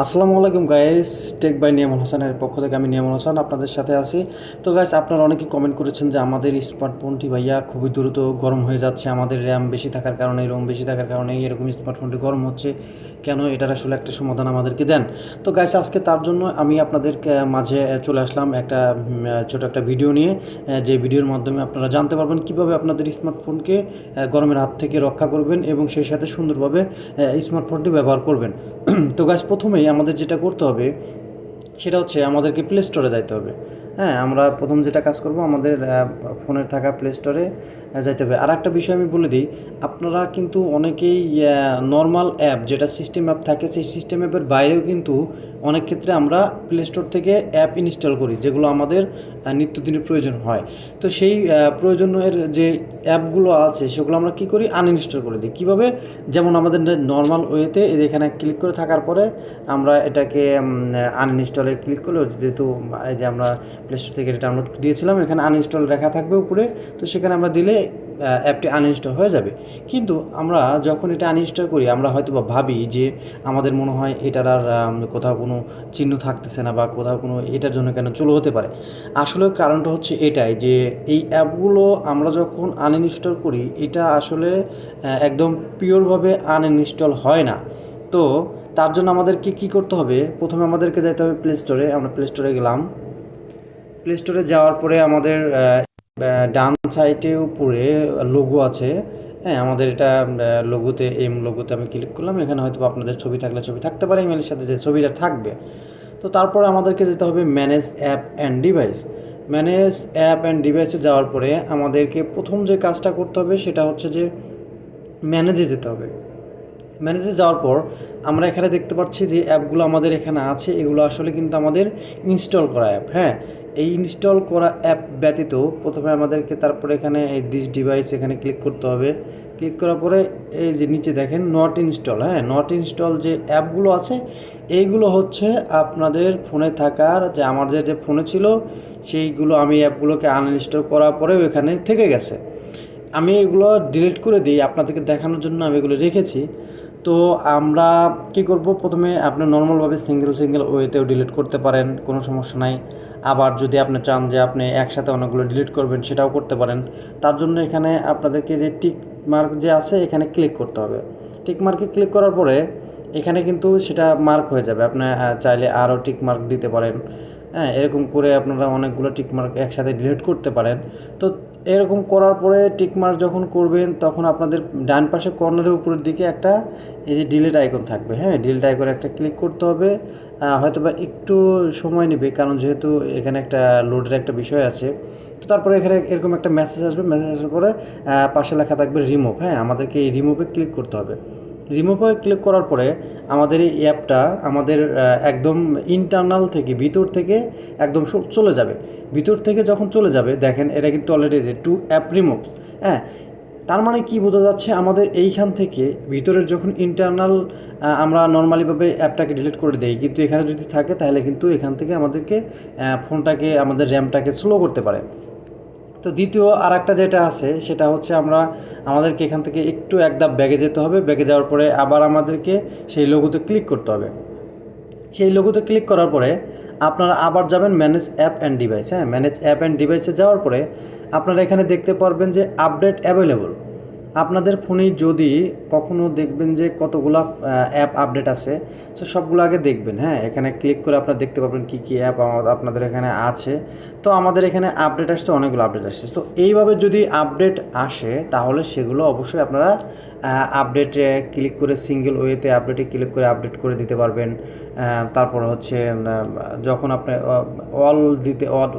আসসালামু আলাইকুম guys, take by Niamul হাসানের পক্ষ থেকে আমি নিয়ামুল হাসান আপনাদের সাথে আছি। তো গাইস, আপনারা অনেকেই কমেন্ট করেছেন যে আমাদের স্মার্টফোনটি ভাইয়া খুবই দ্রুত গরম হয়ে যাচ্ছে, আমাদের র্যাম বেশি থাকার কারণে, রোম বেশি থাকার কারণে এরকম স্মার্টফোনটি গরম হচ্ছে কেন, এটার আসলে একটা সমাধান আমাদেরকে দেন। তো গাইস, আজকে তার জন্য আমি আপনাদের মাঝে চলে আসলাম একটা ছোট একটা ভিডিও নিয়ে, যে ভিডিওর মাধ্যমে আপনারা জানতে পারবেন কীভাবে আপনাদের স্মার্টফোনকে গরমের হাত থেকে রক্ষা করবেন এবং সেই সাথে সুন্দরভাবে স্মার্টফোনটি ব্যবহার করবেন। তো গাইস, প্রথমেই আমাদের যেটা করতে হবে সেটা হচ্ছে আমাদেরকে প্লে স্টোরে যাইতে হবে। হ্যাঁ, আমরা প্রথম যেটা কাজ করব, আমাদের ফোনের থাকা প্লে স্টোরে যাইতে হবে। আর একটা বিষয় আমি বলে দিই, আপনারা কিন্তু অনেকেই নর্মাল অ্যাপ, যেটা সিস্টেম অ্যাপ থাকে, সেই সিস্টেম অ্যাপের বাইরেও কিন্তু অনেক ক্ষেত্রে আমরা প্লে স্টোর থেকে অ্যাপ ইনস্টল করি, যেগুলো আমাদের নিত্যদিনের প্রয়োজন হয়। তো সেই প্রয়োজনের যে অ্যাপগুলো আছে সেগুলো আমরা কী করি, আনইনস্টল করে দিই। কীভাবে? যেমন আমাদের নর্মাল ওয়েতে এখানে ক্লিক করে থাকার পরে আমরা এটাকে আনইনস্টলে ক্লিক করলে, যেহেতু এই যে আমরা প্লে স্টোর থেকে ডাউনলোড দিয়েছিলাম, এখানে আনইনস্টল লেখা থাকবে উপরে, তো সেখানে আমরা দিলে অ্যাপটি আনইনস্টল হয়ে যাবে। কিন্তু আমরা যখন এটা আনইনস্টল করি, আমরা হয়তো বা ভাবি যে আমাদের মনে হয় এটার আর কোথাও কোনো চিহ্ন থাকতেছে না, বা কোথাও কোনো এটার জন্য কেন চলে হতে পারে। আসলে কারণটা হচ্ছে এটাই যে এই অ্যাপগুলো আমরা যখন আনইনস্টল করি, এটা আসলে একদম পিওরভাবে আনইনস্টল হয় না। তো তার জন্য আমাদেরকে কী করতে হবে, প্রথমে আমাদেরকে যেতে হবে প্লে স্টোরে। আমরা প্লে স্টোরে গেলাম। প্লে স্টোরে যাওয়ার পরে আমাদের ডান সাইডে উপরে লোগো আছে। হ্যাঁ, আমাদের এটা লোগোতে, লোগোতে আমি ক্লিক করলাম। এখানে হয়তো আপনাদের ছবি থাকলে ছবি থাকতে পারে, ইমেলের সাথে যে ছবিটা থাকবে। তো তারপরে আমাদেরকে যেতে হবে manage app and device. Manage app and ডিভাইসে যাওয়ার পরে আমাদেরকে প্রথম যে কাজটা করতে হবে সেটা হচ্ছে যে ম্যানেজে যেতে হবে। ম্যানেজে যাওয়ার পর আমরা এখানে দেখতে পাচ্ছি যে অ্যাপগুলো আমাদের এখানে আছে, এগুলো আসলে কিন্তু আমাদের ইনস্টল করা অ্যাপ। হ্যাঁ, এই ইনস্টল করা অ্যাপ ব্যতীত প্রথমে আমাদেরকে তারপরে এখানে এই দিস ডিভাইস এখানে ক্লিক করতে হবে। ক্লিক করার পরে এই যে নিচে দেখেন নট ইনস্টল। হ্যাঁ, নট ইনস্টল যে অ্যাপগুলো আছে এইগুলো হচ্ছে আপনাদের ফোনে থাকার, যে আমার যে ফোনে ছিল সেইগুলো, আমি অ্যাপগুলোকে আনইনস্টল করার পরেও এখানে থেকে গেছে। আমি এগুলো ডিলিট করে দিই, আপনাদেরকে দেখানোর জন্য আমি এগুলো রেখেছি। তো আমরা কি করব, প্রথমে আপনি নর্মালভাবে সিঙ্গেল ওয়েতেও ডিলিট করতে পারেন, কোনো সমস্যা নাই। আবার যদি আপনি চান যে আপনি একসাথে অনেকগুলো ডিলিট করবেন, সেটাও করতে পারেন। তার জন্য এখানে আপনাদেরকে যে টিক মার্ক যে আছে এখানে ক্লিক করতে হবে। টিক মার্কে ক্লিক করার পরে এখানে কিন্তু সেটা মার্ক হয়ে যাবে। আপনি চাইলে আরও টিক মার্ক দিতে পারেন। হ্যাঁ, এরকম করে আপনারা অনেকগুলো টিক মার্ক একসাথে ডিলিট করতে পারেন। তো এরকম করার পরে টিক মার্ক যখন করবেন, তখন আপনাদের ডান পাশে কর্নারের উপরের দিকে একটা এই যে ডিলিট আইকন থাকবে। হ্যাঁ, ডিলিট আইকনে একটা ক্লিক করতে হবে। হয়তো বা একটু সময় নেবে, কারণ যেহেতু এখানে একটা লোডের একটা বিষয় আছে। তো তারপরে এখানে এরকম একটা মেসেজ আসবে। মেসেজ আসার পরে পাশে লেখা থাকবে রিমুভ। হ্যাঁ, আমাদেরকে এই রিমুভে ক্লিক করতে হবে। রিমুভে ক্লিক করার পরে আমাদের এই অ্যাপটা আমাদের একদম ইন্টারনাল থেকে, ভিতর থেকে একদম চলে যাবে। ভিতর থেকে যখন চলে যাবে, দেখেন এটা কিন্তু অলরেডি টু অ্যাপ রিমুভ। হ্যাঁ, তার মানে কি বোঝা যাচ্ছে, আমাদের এইখান থেকে ভিতরের যখন ইন্টারনাল আমরা নর্মালিভাবে অ্যাপটাকে ডিলিট করে দেই, কিন্তু এখানে যদি থাকে তাহলে কিন্তু এখান থেকে আমাদেরকে ফোনটাকে, আমাদের র্যামটাকে স্লো করতে পারে। তো দ্বিতীয় আর একটা যেটা আছে সেটা হচ্ছে আমাদেরকে এখান থেকে একটু এক ধাপ ব্যাগে যেতে হবে। ব্যাগে যাওয়ার পরে আবার আমাদেরকে সেই লোগোতে ক্লিক করতে হবে। সেই লোগোতে ক্লিক করার পরে আপনারা আবার যাবেন ম্যানেজ অ্যাপ অ্যান্ড ডিভাইস। হ্যাঁ, ম্যানেজ অ্যাপ অ্যান্ড ডিভাইসে যাওয়ার পরে আপনারা এখানে দেখতে পারবেন যে আপডেট অ্যাভেলেবল। আপনাদের ফোনে যদি কখনও দেখবেন যে কতগুলো অ্যাপ আপডেট আছে, তো সবগুলো আগে দেখবেন। হ্যাঁ, এখানে ক্লিক করে আপনারা দেখতে পাবেন কী কী অ্যাপ আপনাদের এখানে আছে। তো আমাদের এখানে আপডেট আসছে, অনেকগুলো আপডেট আসছে। তো এইভাবে যদি আপডেট আসে তাহলে সেগুলো অবশ্যই আপনারা আপডেটে ক্লিক করে, সিঙ্গেল ওয়েতে আপডেটে ক্লিক করে আপডেট করে দিতে পারবেন। তারপর হচ্ছে যখন আপনি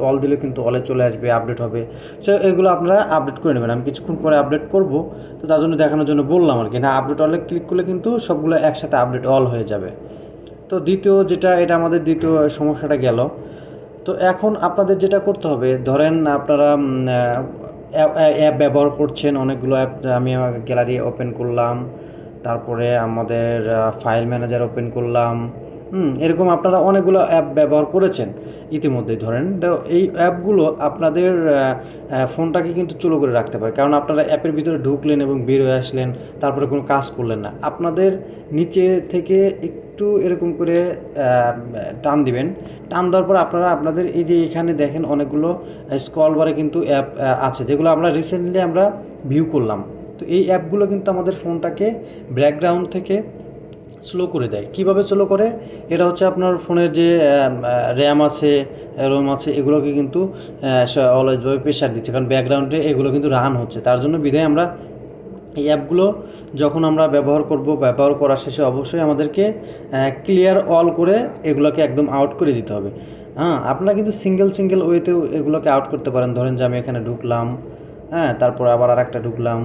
অল দিলে কিন্তু অলে চলে আসবে, আপডেট হবে। সো এগুলো আপনারা আপডেট করে নেবেন। আমি কিছুক্ষণ পরে আপডেট করব, তো তার জন্য দেখানোর জন্য বললাম আর কি। না, আপডেট অলে ক্লিক করলে কিন্তু সবগুলো একসাথে আপডেট অল হয়ে যাবে। তো দ্বিতীয় যেটা, এটা আমাদের দ্বিতীয় সমস্যাটা গেল। তো এখন আপনাদের যেটা করতে হবে, ধরেন আপনারা অ্যাপ ব্যবহার করছেন, অনেকগুলো অ্যাপ। আমি আমার গ্যালারি ওপেন করলাম, তারপরে আমাদের ফাইল ম্যানেজার ওপেন করলাম, এরকম আপনারা অনেকগুলো অ্যাপ ব্যবহার করেছেন ইতিমধ্যেই ধরেন। তো এই অ্যাপগুলো আপনাদের ফোনটাকে কিন্তু চালু করে রাখতে পারে, কারণ আপনারা অ্যাপের ভিতরে ঢুকলেন এবং বের হয়ে আসলেন, তারপরে কোনো কাজ করলেন না। আপনাদের নিচে থেকে একটু এরকম করে টান দিবেন। টান দেওয়ার পর আপনারা আপনাদের এই যে এখানে দেখেন অনেকগুলো স্ক্রল বারে কিন্তু অ্যাপ আছে, যেগুলো আমরা রিসেন্টলি আমরা ভিউ করলাম। তো এই অ্যাপগুলো কিন্তু আমাদের ফোনটাকে ব্যাকগ্রাউন্ড থেকে স্লো করে দেয়। কীভাবে স্লো করে? এটা হচ্ছে আপনার ফোনের যে র্যাম আছে, রোম আছে, এগুলোকে কিন্তু অলওয়েজভাবে প্রেশার দিচ্ছে, কারণ ব্যাকগ্রাউন্ডে এগুলো কিন্তু রান হচ্ছে। তার জন্য বিধায় আমরা এই অ্যাপগুলো যখন আমরা ব্যবহার করার শেষে অবশ্যই আমাদেরকে ক্লিয়ার অল করে এগুলোকে একদম আউট করে দিতে হবে। হ্যাঁ, আপনারা কিন্তু সিঙ্গেল ওয়েতেও এগুলোকে আউট করতে পারেন। ধরেন যে আমি এখানে ঢুকলাম, হ্যাঁ, তারপর আবার আর একটা ঢুকলাম,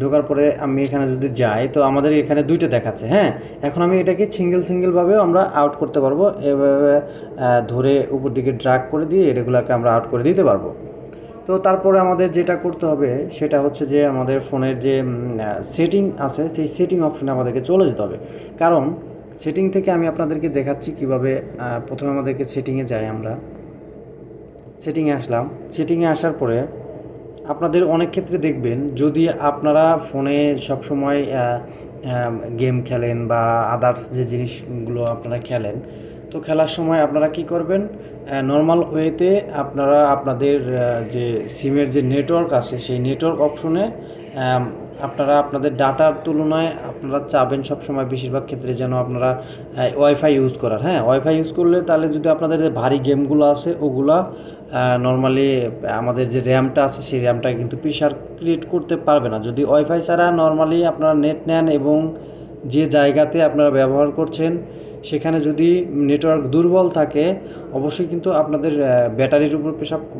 ঢোকার পরে আমি এখানে যদি যাই তো আমাদের এখানে দুইটা দেখাচ্ছে। হ্যাঁ, এখন আমি এটাকে সিঙ্গেলভাবেও আমরা আউট করতে পারবো, এভাবে ধরে উপর দিকে ড্রাগ করে দিয়ে এগুলোকে আমরা আউট করে দিতে পারবো। তো তারপরে আমাদের যেটা করতে হবে সেটা হচ্ছে যে আমাদের ফোনের যে সেটিং আছে সেই সেটিং অপশনে আমাদেরকে চলে যেতে হবে। কারণ সেটিং থেকে আমি আপনাদেরকে দেখাচ্ছি কীভাবে। প্রথমে আমাদেরকে সেটিংয়ে যাই, আমরা সেটিংয়ে আসলাম। সেটিংয়ে আসার পরে আপনাদের অনেক ক্ষেত্রে দেখবেন, যদি আপনারা ফোনে সবসময় গেম খেলেন বা আদার্স যে জিনিসগুলো আপনারা খেলেন, তো খেলার সময় আপনারা কি করবেন, নর্মাল ওয়েতে আপনারা আপনাদের যে সিমের যে নেটওয়ার্ক আছে সেই নেটওয়ার্ক অপশনে আপনারা আপনাদের ডাটার তুলনায় আপনারা চাবেন সবসময় বেশিরভাগ ক্ষেত্রে যেন আপনারা ওয়াইফাই ইউজ করার। হ্যাঁ, ওয়াইফাই ইউজ করলে তাহলে যদি আপনাদের যে ভারী গেমগুলো আছে ওগুলা নর্মালি আমাদের যে র্যামটা আছে সেই র্যামটা কিন্তু প্রেশার ক্রিয়েট করতে পারবে না। যদি ওয়াইফাই ছাড়া নর্মালি আপনারা নেট নেন এবং যে জায়গাতে আপনারা ব্যবহার করছেন সেখানে যদি নেটওয়ার্ক দুর্বল থাকে, অবশ্যই কিন্তু আপনাদের ব্যাটারির উপর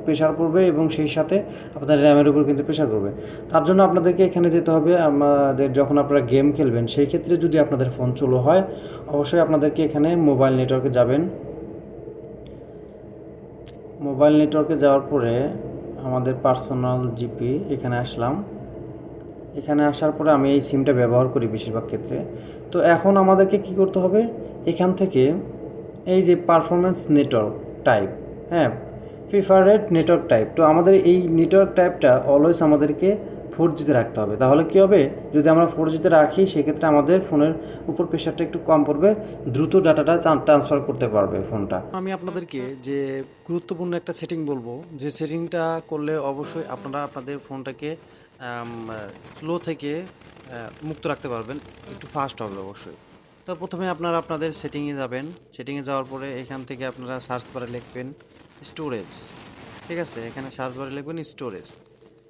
প্রেশার পড়বে এবং সেই সাথে আপনাদের র্যামের উপর কিন্তু প্রেশার করবে। তার জন্য আপনাদেরকে এখানে যেতে হবে। আমাদের যখন আপনারা গেম খেলবেন সেই ক্ষেত্রে যদি আপনাদের ফোন চালু হয়, অবশ্যই আপনাদেরকে এখানে মোবাইল নেটওয়ার্কে যাবেন। মোবাইল নেটওয়ার্কে যাওয়ার পরে আমাদের পার্সোনাল জিপি এখানে আসলাম। এখানে আসার পরে আমি এই সিমটা ব্যবহার করি বেশিরভাগ ক্ষেত্রে। তো এখন আমাদেরকে কি করতে হবে, এখান থেকে এই যে পারফরমেন্স নেটওয়ার্ক টাইপ, হ্যাঁ, প্রিফারেড নেটওয়ার্ক টাইপ, তো আমাদের এই নেটওয়ার্ক টাইপটা অলওয়েজ আমাদেরকে 4G-তে রাখতে হবে। তাহলে কী হবে, যদি আমরা 4G-তে রাখি সেক্ষেত্রে আমাদের ফোনের উপর প্রেশারটা একটু কম পড়বে, দ্রুত ডাটাটা ট্রান্সফার করতে পারবে ফোনটা। আমি আপনাদেরকে যে গুরুত্বপূর্ণ একটা সেটিং বলবো, যে সেটিংটা করলে অবশ্যই আপনারা আপনাদের ফোনটাকে স্লো থেকে মুক্ত রাখতে পারবেন, একটু ফাস্ট হবে অবশ্যই। তো প্রথমে আপনারা আপনাদের সেটিংয়ে যাবেন। সেটিংয়ে যাওয়ার পরে এখান থেকে আপনারা সার্চ বারে লিখবেন স্টোরেজ। ঠিক আছে, এখানে সার্চ বারে লিখবেন স্টোরেজ।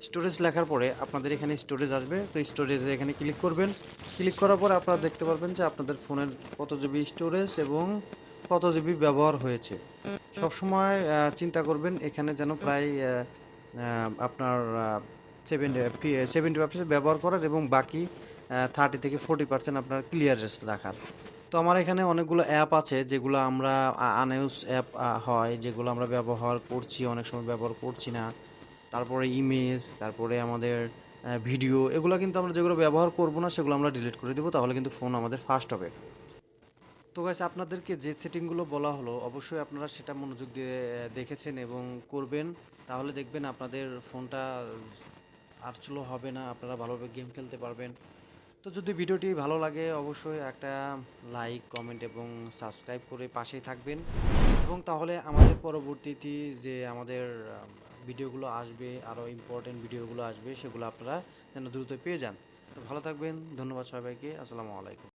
স্টোরেজ লেখার পরে আপনাদের এখানে স্টোরেজ আসবে, তো স্টোরেজে এখানে ক্লিক করবেন। ক্লিক করার পরে আপনারা দেখতে পারবেন যে আপনাদের ফোনের কত জিবি স্টোরেজ এবং কত জিবি ব্যবহার হয়েছে। সবসময় চিন্তা করবেন এখানে যেন প্রায় আপনার 70% ব্যবহার করার এবং বাকি 30 থেকে 40% আপনার ক্লিয়ারেন্স রাখার। তো আমার এখানে অনেকগুলো অ্যাপ আছে যেগুলো আমরা আনইউজ অ্যাপ হয়, যেগুলো আমরা ব্যবহার করছি, অনেক সময় ব্যবহার করছি না। তারপরে ইমেজ, তারপরে আমাদের ভিডিও, এগুলো কিন্তু আমরা যেগুলো ব্যবহার করব না সেগুলো আমরা ডিলিট করে দেবো, তাহলে কিন্তু ফোন আমাদের ফাস্ট হবে। তো গাইস, আপনাদেরকে যে সেটিংগুলো বলা হলো অবশ্যই আপনারা সেটা মনোযোগ দিয়ে দেখেছেন এবং করবেন, তাহলে দেখবেন আপনাদের ফোনটা আর স্লো হবে না, আপনারা ভালোভাবে গেম খেলতে পারবেন। তো যদি ভিডিওটি ভালো লাগে অবশ্যই একটা লাইক, কমেন্ট এবং সাবস্ক্রাইব করে পাশেই থাকবেন, এবং তাহলে আমাদের পরবর্তীতে যে আমাদের ভিডিওগুলো আসবে, আরও ইম্পর্টেন্ট ভিডিওগুলো আসবে, সেগুলো আপনারা যেন দ্রুত পেয়ে যান। তো ভালো থাকবেন, ধন্যবাদ সবাইকে, আসসালামু আলাইকুম।